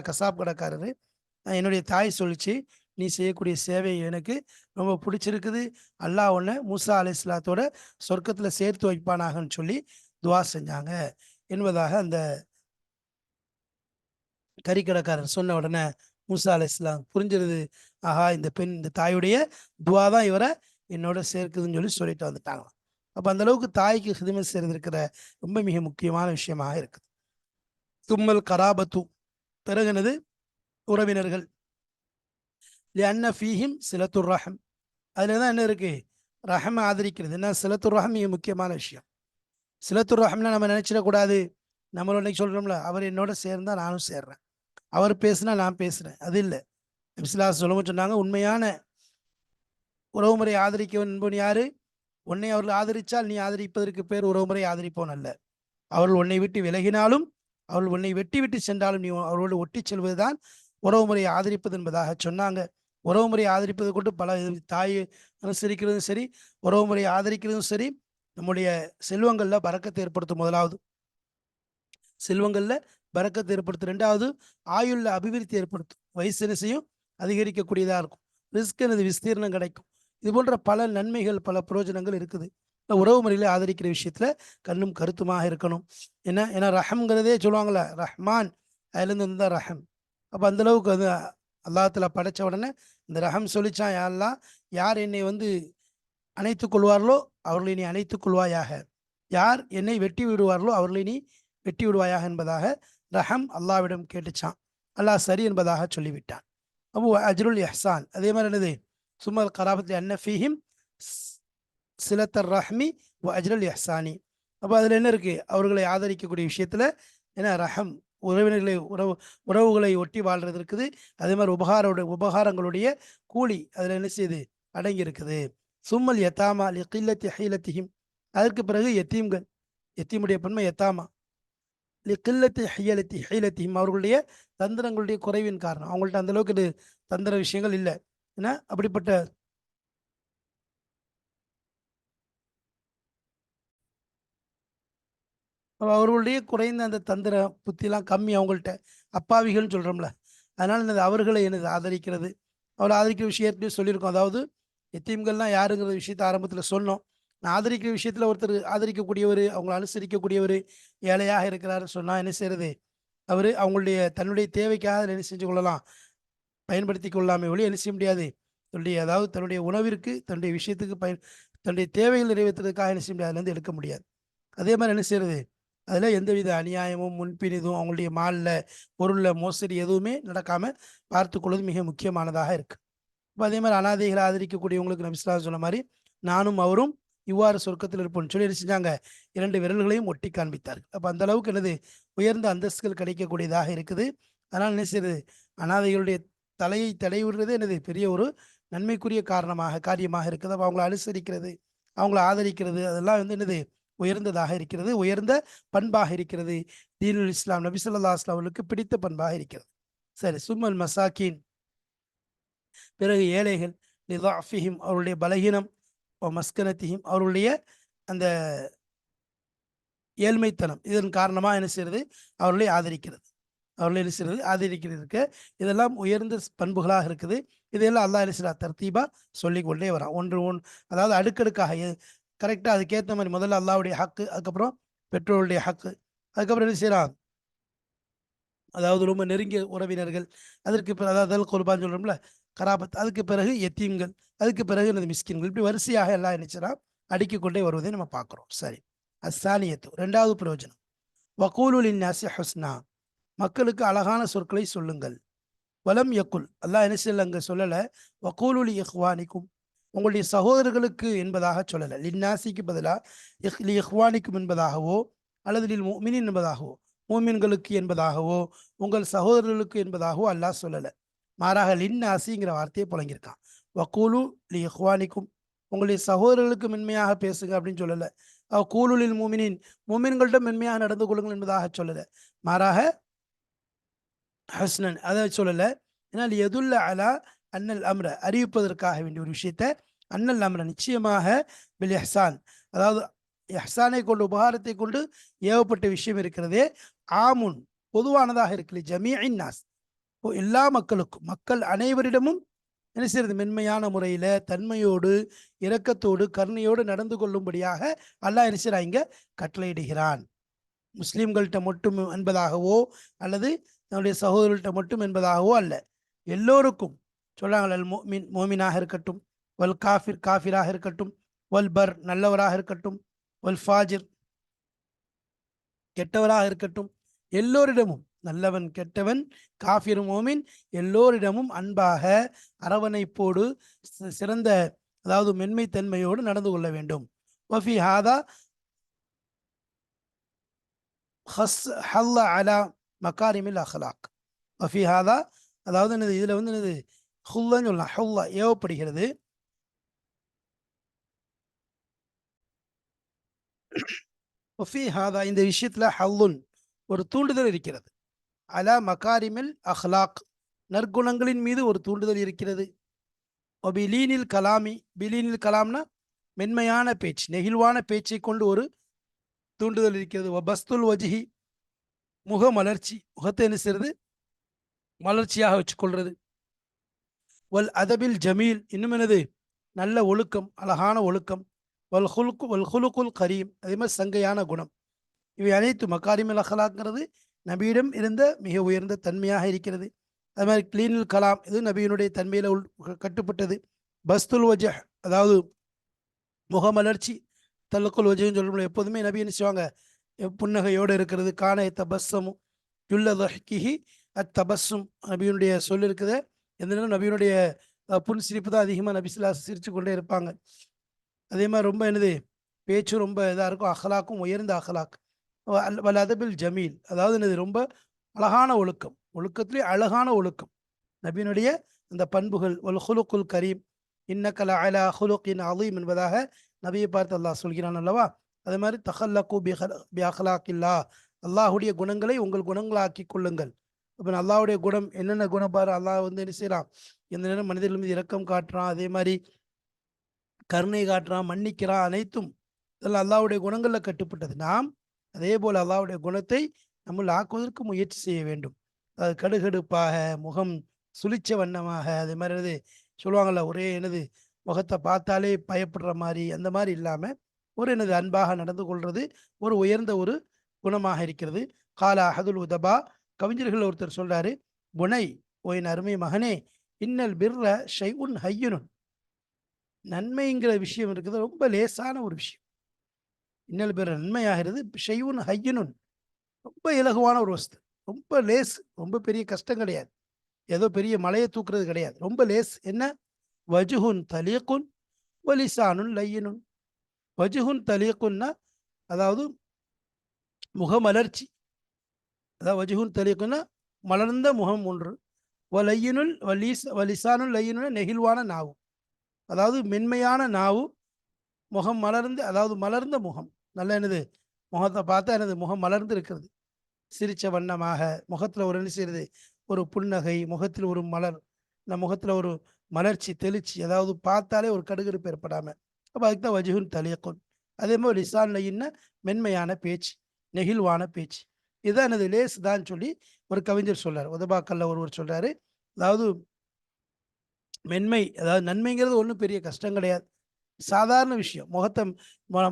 கசாப் கடைக்காரரு, என்னுடைய தாய் சொல்லுச்சு, "நீ செய்யக்கூடிய சேவை எனக்கு ரொம்ப பிடிச்சிருக்குது. அல்லாஹ் உன்ன மூசா அலைஹிஸ்ஸலாத்தோட சொர்க்கத்துல சேர்த்து வைப்பானாகன்னு" சொல்லி துஆ செஞ்சாங்க என்பதாக அந்த கறிக்கடைக்காரர் சொன்ன உடனே மூசா அலைஹிஸ்ஸலாம் புரிஞ்சிருது. ஆஹா, இந்த பெண், இந்த தாயுடைய துஆ தான் இவர என்னோட சேர்க்குதுன்னு சொல்லி சொல்லிட்டு வந்துட்டாங்களாம். அப்ப அந்த அளவுக்கு தாய்க்கு ஹிதுமத் செய்றது இருக்கிற ரொம்ப மிக முக்கியமான விஷயமாக இருக்குது. தும்மல் கராபத்து, பிறகு என்னது? உறவினர்கள். லிஅன்ன ஃபீஹிம் சிலத்துர் ரஹம், அதுல தான் என்ன இருக்கு? ரஹம ஆதரிக்கிறது. என்ன சிலத்துர் ரஹம் மிக முக்கியமான விஷயம். சிலத்துர் ரஹம்னா நம்ம நினைச்சிடக்கூடாது, நம்மளும் இன்னைக்கு சொல்றோம்ல, அவர் என்னோட சேர்ந்தா நானும் சேர்றேன், அவர் பேசுனா நான் பேசுறேன், அது இல்லை. நபி ஸல்லல்லாஹு அலைஹி வஸல்லம் சொன்னாங்க, உண்மையான உறவுமுறை ஆதரிக்கவன் என்பவன் யாரு? உன்னை அவர்கள் ஆதரித்தால் நீ ஆதரிப்பதற்கு பேர் உறவுமுறை ஆதரிப்பவன் அல்ல. அவர்கள் உன்னை விட்டு விலகினாலும், அவர்கள் உன்னை வெட்டி விட்டு சென்றாலும் நீ அவர்களோடு ஒட்டி செல்வதுதான் உறவுமுறையை ஆதரிப்பது என்பதாக சொன்னாங்க. உறவுமுறையை ஆதரிப்பது கொண்டு பல தாயை அனுசரிக்கிறதும் சரி, உறவுமுறையை ஆதரிக்கிறதும் சரி, நம்முடைய செல்வங்கள்ல பறக்கத்தை ஏற்படுத்தும். முதலாவது, செல்வங்கள்ல பறக்கத்தை ஏற்படுத்தும். ரெண்டாவது, ஆயுள்ல அபிவிருத்தி ஏற்படுத்தும். வயசு என்ன செய்யும்? அதிகரிக்கக்கூடியதா இருக்கும். ரிஸ்க் எனது விஸ்தீர்ணம் கிடைக்கும். இது போன்ற பல நன்மைகள், பல பிரயோஜனங்கள் இருக்குது. உறவு முறையில ஆதரிக்கிற விஷயத்துல கண்ணும் கருத்துமாக இருக்கணும். என்ன, ஏன்னா ரஹம்ங்கிறதே சொல்லுவாங்கல்ல, ரஹ்மான், அதுலேருந்து வந்து தான் ரஹம். அப்போ அந்த அளவுக்கு வந்து அல்லாஹ்ல படைச்ச உடனே இந்த ரஹம் சொல்லிச்சான், யா அல்லாஹ், யார் என்னை வந்து அணைத்துக் கொள்வார்களோ அவர்களை நீ அணைத்துக் கொள்வாயாக, யார் என்னை வெட்டி விடுவார்களோ அவர்களை நீ வெட்டி விடுவாயாக என்பதாக ரஹம் அல்லாவிடம் கேட்டுச்சான். அல்லாஹ் சரி என்பதாக சொல்லிவிட்டான். அப்போ அஜ்ருல் இஹ்சான், அதே மாதிரி என்னது? சும்மல் கராபத்தில் அன்ன ஃபீஹிம் சிலத்தர் ரஹ்மி வ அஜ்ரல் இஹ்சானி. அப்போ அதில் என்ன இருக்கு? அவர்களை ஆதரிக்கக்கூடிய விஷயத்துல என்ன ரஹம், உறவினர்களை உறவுகளை ஒட்டி வாழ்றது இருக்குது. அதே மாதிரி உபகாரங்களுடைய கூலி அதில் என்ன செய்யுது? அடங்கி இருக்குது. சும்மல் யதாமா லி கில்லத்தி ஹீலத்திஹிம், அதற்கு பிறகு எத்தீம்கள், எத்தீமுடைய பன்மை யதாமா, லி கில்லத்தி ஹீலத்திஹிம், அவர்களுடைய தந்திரங்களுடைய குறைவின் காரணம். அவங்கள்ட்ட அந்த அளவுக்கு தந்திர விஷயங்கள் இல்லை. ஏன்னா அப்படிப்பட்ட அவர்களுடைய குறைந்த அந்த தந்திர புத்திலாம் கம்மி அவங்கள்ட்ட, அப்பாவிகள்னு சொல்கிறோம்ல. அதனால் என்னது? அவர்களை எனது ஆதரிக்கிறது. அவளை ஆதரிக்கிற விஷயம் ஏற்கனவே சொல்லியிருக்கோம். அதாவது எத்தீம்கள்லாம் யாருங்கிற விஷயத்த ஆரம்பத்தில் சொன்னோம். நான் ஆதரிக்கிற விஷயத்தில் ஒருத்தர் ஆதரிக்கக்கூடியவர், அவங்கள அனுசரிக்கக்கூடியவர் ஏழையாக இருக்கிறாருன்னு சொன்னால் என்ன செய்யறது? அவர் அவங்களுடைய தன்னுடைய தேவைக்காக அதில் என்ன செஞ்சு கொள்ளலாம், பயன்படுத்தி கொள்ளாமே ஒழிய என்ன செய்ய முடியாது. தன்னுடைய, அதாவது தன்னுடைய உணவிற்கு, தன்னுடைய விஷயத்துக்கு தன்னுடைய தேவைகள் நிறைவேற்றுறதுக்காக என்ன செய்ய முடியாது, அதுலேருந்து எடுக்க முடியாது. அதே மாதிரி என்ன செய்யறது? அதில் எந்தவித அநியாயமும் முன்பினிதும் அவங்களுடைய மால்ல பொருள்ல மோசடி எதுவுமே நடக்காம பார்த்துக்கொள்வது மிக முக்கியமானதாக இருக்கு. இப்போ அதே மாதிரி அனாதைகளை ஆதரிக்கக்கூடியவங்களுக்கு நபி ஸல்லல்லாஹு அலைஹி வஸல்லம் மாதிரி நானும் அவரும் இவ்வாறு சொர்க்கத்தில் இருப்போம்னு சொல்லி என்ன செஞ்சாங்க? 2 விரல்களையும் ஒட்டி காண்பித்தார்கள். அப்போ அந்த அளவுக்கு என்னது? உயர்ந்த அந்தஸ்துகள் கிடைக்கக்கூடியதாக இருக்குது. அதனால் என்ன செய்யுது? அனாதைகளுடைய தலையை தடவி என்னது? பெரிய ஒரு நன்மைக்குரிய காரியமாக இருக்குது. அப்போ அவங்கள அனுசரிக்கிறது, அவங்கள ஆதரிக்கிறது, அதெல்லாம் வந்து என்னது? உயர்ந்ததாக இருக்கிறது, உயர்ந்த பண்பாக இருக்கிறது. தீனுல் இஸ்லாம் நபி ஸல்லல்லாஹு அலைஹி வஸல்லம் அவர்களுக்கு பிடித்த பண்பாக இருக்கிறது. சரி, சும்மல் மசாக்கீன், பிறகு ஏழைகள், லிதாஃபிஹிம், அவருடைய பலகீனம், மஸ்கனத்திஹிம், அவருடைய அந்த ஏழ்மைத்தனம், இதன் காரணமாக என்ன செய்யறது? அவர்களை ஆதரிக்கிறது. அவர்களை என்ன செய்யறது? ஆதரிக்கிறதுக்கு இதெல்லாம் உயர்ந்த பண்புகளாக இருக்குது. இதையெல்லாம் அல்லாஹ் என்ன செய்யறார்? தர்த்தீபா சொல்லிக்கொண்டே வரான். அதாவது அடுக்கடுக்காக கரெக்டாக அதுக்கேற்ற மாதிரி முதல்ல அல்லாஹ்வுடைய ஹக்கு, அதுக்கப்புறம் பெற்றோருடைய ஹக்கு, அதுக்கப்புறம் என்ன செய்யறான்? அதாவது ரொம்ப நெருங்கிய உறவினர்கள், அதற்கு பிறகு அதாவது அல் குர்பான்னு சொல்றோம்ல, கராபத், அதுக்கு பிறகு எத்தீம்கள், அதுக்கு பிறகு எனது மிஸ்கின்கள், இப்படி வரிசையாக எல்லாம் என்ன செய்யறான்? அடுக்கிக் கொண்டே வருவதை நம்ம பார்க்கிறோம். சரி, அஸ்ஸானியத்து, ரெண்டாவது பிரயோஜனம். வகூலு லின்னாஸி ஹுஸ்னா, மக்களுக்கு அழகான சொற்களை சொல்லுங்கள். வலம் யக்குல், அல்லாஹ் என்ன செய்யல, அங்க சொல்லல வகூலு லி இஹ்வானிக்கும், உங்களுடைய சகோதரர்களுக்கு என்பதாக சொல்லல. லின்னாசிக்கு பதிலா லி இஹ்வானிக்கும் என்பதாகவோ, அல்லது லில் முஃமினீன் என்பதாகவோ, மூமின்களுக்கு என்பதாகவோ, உங்கள் சகோதரர்களுக்கு என்பதாகவோ அல்லாஹ் சொல்லல. மாறாக லின்னாசிங்கிற வார்த்தையை புழங்கியிருக்கான். வகூலு லி இஹ்வானிக்கும், உங்களுடைய சகோதரர்களுக்கு மென்மையாக பேசுங்க அப்படின்னு சொல்லல. கூலுலில் மூமினின், மூமின்கள்ட்ட மென்மையாக நடந்து கொள்ளுங்கள் என்பதாக சொல்லல. மாறாக ஹஸ்னன் அதை சொல்லல. ஏன்னால் எதுல்ல அலா அன்னல் அம்ர அறிவிப்பதற்காக வேண்டிய ஒரு விஷயத்த அன்னல் அம்ர நிச்சயமாக பில் எஹ்சான், அதாவது எஹ்சானை கொண்டு உபகாரத்தை கொண்டு ஏவப்பட்ட விஷயம் இருக்கிறதே ஆமுன் பொதுவானதாக இருக்குது. ஜமீஇன் நாஸ் எல்லா மக்களுக்கும், மக்கள் அனைவரிடமும் என்ன செய்யறது மென்மையான முறையில தன்மையோடு இரக்கத்தோடு கருணையோடு நடந்து கொள்ளும்படியாக அல்லாஹ் என்ன செய்றான் இங்க கட்டளையிடுகிறான். முஸ்லிம்கள்கிட்ட மட்டும் என்பதாகவோ அல்லது நம்முடைய சகோதரர்கள்ட்ட மட்டும் என்பதாகவோ அல்ல, எல்லோருக்கும் சொல்றாங்க. அல் மோமின் மோமினாக இருக்கட்டும், வல் காஃபிர் காஃபிராக இருக்கட்டும், வல் பர் நல்லவராக இருக்கட்டும், வல் ஃபாஜிர் கெட்டவராக இருக்கட்டும், எல்லோரிடமும் நல்லவன் கெட்டவன் காஃபிர் மோமின் எல்லோரிடமும் அன்பாக அரவணைப்போடு சிறந்த அதாவது மென்மைத்தன்மையோடு நடந்து கொள்ள வேண்டும். வஃபி ஹாதா ஹஸ் ஹல்ல அலா மகாரிமில் அஹ்லாக். வஃபி ஹாதா அதாவது என்னது இதுல வந்து என்னது ஹுல்லன்னு சொல்லலாம். ஹுல்லா ஏவப்படுகிறது. வஃபி ஹாதா இந்த விஷயத்துல ஹல்லுன் ஒரு தூண்டுதல் இருக்கிறது. அலா மகாரிமில் அஹ்லாக் நற்குணங்களின் மீது ஒரு தூண்டுதல் இருக்கிறது. பிலீனில் கலாமி பிலீனில் கலாம்னா மென்மையான பேச்சு நெகிழ்வான பேச்சை கொண்டு ஒரு தூண்டுதல் இருக்கிறது. பஸ்துல் வஜ்ஹி முக மலர்ச்சி முகத்தை என்ன செய்யறது மலர்ச்சியாக வச்சுக்கொள்றது. வல் அதபில் ஜமீல் இன்னும் என்னது நல்ல ஒழுக்கம் அழகான ஒழுக்கம். வல் ஹுலுக்குல் கரீம் அதே மாதிரி சங்கையான குணம். இவை அனைத்து மக்காரிமில் அஹ்லாக்ங்கிறது நபியிடம் இருந்த மிக உயர்ந்த தன்மையாக இருக்கிறது. அது மாதிரி கிளீனில் கலாம் இது நபியினுடைய தன்மையில கட்டுப்பட்டது. பஸ்துல் வஜஹ் அதாவது முகமலர்ச்சி தல்லுக்குல் வஜஹ்னு சொல்ல எப்போதுமே நபி என்ன செய்வாங்க புன்னகையோடு இருக்கிறது. கான தபஸ்ஸமும் யுல்லஹிஹி அத்தபஸ்ஸும் நபியினுடைய சொல் இருக்குது. எந்த நேரம் நபியினுடைய புன் சிரிப்பு தான் அதிகமாக நபிசுல்லா சிரித்து கொண்டே இருப்பாங்க. அதே மாதிரி ரொம்ப என்னது பேச்சு ரொம்ப இதாக இருக்கும். அஹ்லாக்கும் உயர்ந்த அஹ்லாக். வல் அதபில் ஜமீல் அதாவது என்னது ரொம்ப அழகான ஒழுக்கம், ஒழுக்கத்திலே அழகான ஒழுக்கம் நபியினுடைய அந்த பண்புகள். வல் ஹுலுக்குல் கரீம் இன்னக்கல அலா ஹுலுக்கின் அலீம் என்பதாக நபியை பார்த்து அல்லாஹ் சொல்கிறான் அல்லவா. அதே மாதிரி தஹல்லகு பி அஹ்லாக்கில்லா அல்லாஹுடைய குணங்களை உங்கள் குணங்களாக்கி கொள்ளுங்கள். அப்போ அல்லாஹுடைய குணம் என்னென்ன குணம் பாரு. அல்லாஹ் வந்து என்ன செய்யறான் எந்த நேரம் மனிதர்கள் மீது இரக்கம் காட்டுறான், அதே மாதிரி கருணை காட்டுறான், மன்னிக்கிறான். அனைத்தும் இதெல்லாம் அல்லாஹ்வுடைய குணங்களில் கட்டுப்பட்டது. நாம் அதே போல் அல்லாஹ்வுடைய குணத்தை நம்ம ஆக்குவதற்கு முயற்சி செய்ய வேண்டும். அது கடுகடுப்பாக முகம் சுளிச்ச வண்ணமாக அதே மாதிரி சொல்லுவாங்கள்ல ஒரே என்னது முகத்தை பார்த்தாலே பயப்படுற மாதிரி அந்த மாதிரி இல்லாமல் ஒரு எனது அன்பாக நடந்து கொள்வது ஒரு உயர்ந்த ஒரு குணமாக இருக்கிறது. காலா அஹதுல் உதபா கவிஞர்கள் ஒருத்தர் சொல்றாரு, புனை ஓ என் அருமை மகனே, இன்னல் பிர்ர ஷைஉன் ஹய்யுனுன் நன்மைங்கிற விஷயம் இருக்குது ரொம்ப லேசான ஒரு விஷயம். இன்னல் பிற நன்மையாகிறது ஷைஉன் ஹய்யுனுன் ரொம்ப இலகுவான ஒரு வஸ்து, ரொம்ப லேஸ், ரொம்ப பெரிய கஷ்டம் கிடையாது, ஏதோ பெரிய மலையை தூக்குறது கிடையாது, ரொம்ப லேஸ். என்ன வஜுஹுன் தலீக்குன் வலிசானுன் லையினுன். வஜுஹுன் தலீக்குன்னா அதாவது முகமலர்ச்சி, அதாவது வஜுஹுன் தலீக்குன்னா மலர்ந்த முகம் ஒன்று. வலையினுல் வலிசானுல் லையினுன நெகிழ்வான நாவு, அதாவது மென்மையான நாவு, முகம் மலர்ந்து அதாவது மலர்ந்த முகம். நல்ல என்னது முகத்தை பார்த்தா எனது முகம் மலர்ந்து இருக்கிறது, சிரிச்ச வண்ணமாக முகத்தில் ஒரு என்ன செய்யறது ஒரு புன்னகை, முகத்தில் ஒரு மலர், இந்த முகத்தில் ஒரு மலர்ச்சி தெளிச்சி, அதாவது பார்த்தாலே ஒரு கடுகடுப்பு ஏற்படாம. அப்போ அதுக்கு தான் வஜுகுன் தலியக்குன். அதே மாதிரி லிசான் லையின்னா மென்மையான பேச்சு நெகிழ்வான பேச்சு. இதுதான் எனது லேஸ் தான் சொல்லி ஒரு கவிஞர் சொல்றாரு. உதபாக்கல்ல ஒருவர் சொல்றாரு, அதாவது மென்மை அதாவது நன்மைங்கிறது ஒன்றும் பெரிய கஷ்டம் கிடையாது, சாதாரண விஷயம். முகத்தை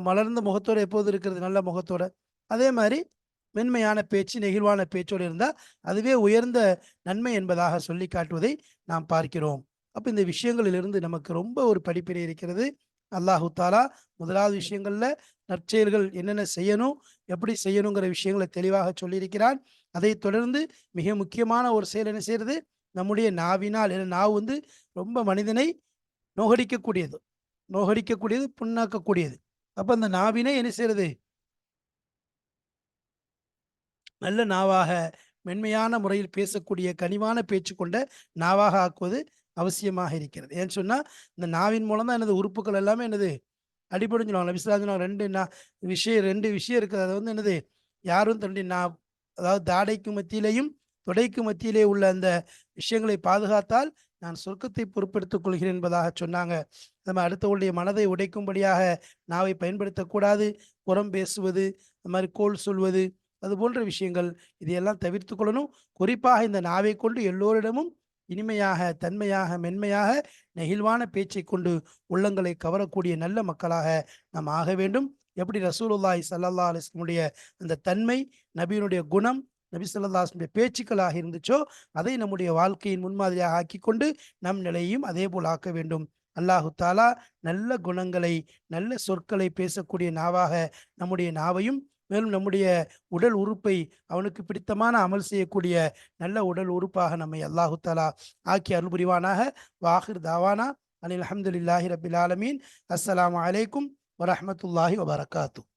மலர்ந்த முகத்தோடு எப்போது இருக்கிறது நல்ல முகத்தோட, அதே மாதிரி மென்மையான பேச்சு நெகிழ்வான பேச்சோடு இருந்தால் அதுவே உயர்ந்த நன்மை என்பதாக சொல்லி காட்டுவதை நாம் பார்க்கிறோம். அப்போ இந்த விஷயங்களிலிருந்து நமக்கு ரொம்ப ஒரு படிப்பினை இருக்கிறது. அல்லாஹு தாலா முதலாவது விஷயங்கள்ல நற்செயல்கள் என்னென்ன செய்யணும் எப்படி செய்யணுங்கிற விஷயங்களை தெளிவாக சொல்லியிருக்கிறான். அதை தொடர்ந்து மிக முக்கியமான ஒரு செயல் என்ன செய்யறது நம்முடைய நாவினால். நாவு வந்து ரொம்ப மனிதனை நோகடிக்கக்கூடியது, புண்ணாக்கக்கூடியது. அப்ப அந்த நாவினை என்ன செய்யறது நல்ல நாவாக மென்மையான முறையில் பேசக்கூடிய கனிவான பேச்சு கொண்ட நாவாக ஆக்குவது அவசியமாக இருக்கிறது. ஏன்னு சொன்னா இந்த நாவின் மூலம் தான் எனது உறுப்புகள் எல்லாமே என்னது அடிபடுன்னு சொல்லுவாங்க. விஸ்வநாதன் ரெண்டு விஷயம் இருக்குது. அது வந்து என்னது யாரும் தன்னுடைய அதாவது தாடைக்கு மத்தியிலையும் தொடைக்கு மத்தியிலே உள்ள அந்த விஷயங்களை பாதுகாத்தால் நான் சொர்க்கத்தை பொறுப்பெடுத்துக் கொள்கிறேன் என்பதாக சொன்னாங்க. நம்ம அடுத்தவருடைய மனதை உடைக்கும்படியாக நாவை பயன்படுத்தக்கூடாது. புறம் பேசுவது, அது மாதிரி கோள் சொல்வது, அது போன்ற விஷயங்கள் இதையெல்லாம் தவிர்த்து கொள்ளணும். குறிப்பாக இந்த நாவை கொண்டு எல்லோரிடமும் இனிமையாக, தன்மையாக, மென்மையாக, நெகிழ்வான பேச்சைக் கொண்டு உள்ளங்களை கவரக்கூடிய நல்ல மக்களாக நாம் ஆக வேண்டும். எப்படி ரசூலுல்லாஹி ஸல்லல்லாஹு அலைஹி வஸல்லமுடைய அந்த தன்மை, நபியினுடைய குணம், நபி ஸல்லல்லாஹு அலைஹி வஸல்லம் பேச்சுக்களாக இருந்துச்சோ, அதை நம்முடைய வாழ்க்கையின் முன்மாதிரியாக ஆக்கிக்கொண்டு நம் நிலையையும் அதேபோல் ஆக்க வேண்டும். அல்லாஹு தஆலா நல்ல குணங்களை, நல்ல சொற்களை பேசக்கூடிய நாவாக நம்முடைய நாவையும், மேலும் நம்முடைய உடல் உறுப்பை அவனுக்கு பிடித்தமான அமல் செய்யக்கூடிய நல்ல உடல் உறுப்பாக நம்மை அல்லாஹு தஆலா ஆக்கி அருள் புரிவானாக. வாஹிர் தாவானா அனில் அல்ஹம்துலில்லாஹி ரப்பில் ஆலமீன். அஸ்ஸலாமு அலைக்கும் வரஹ்மத்துல்லாஹி வபரகாத்துஹு.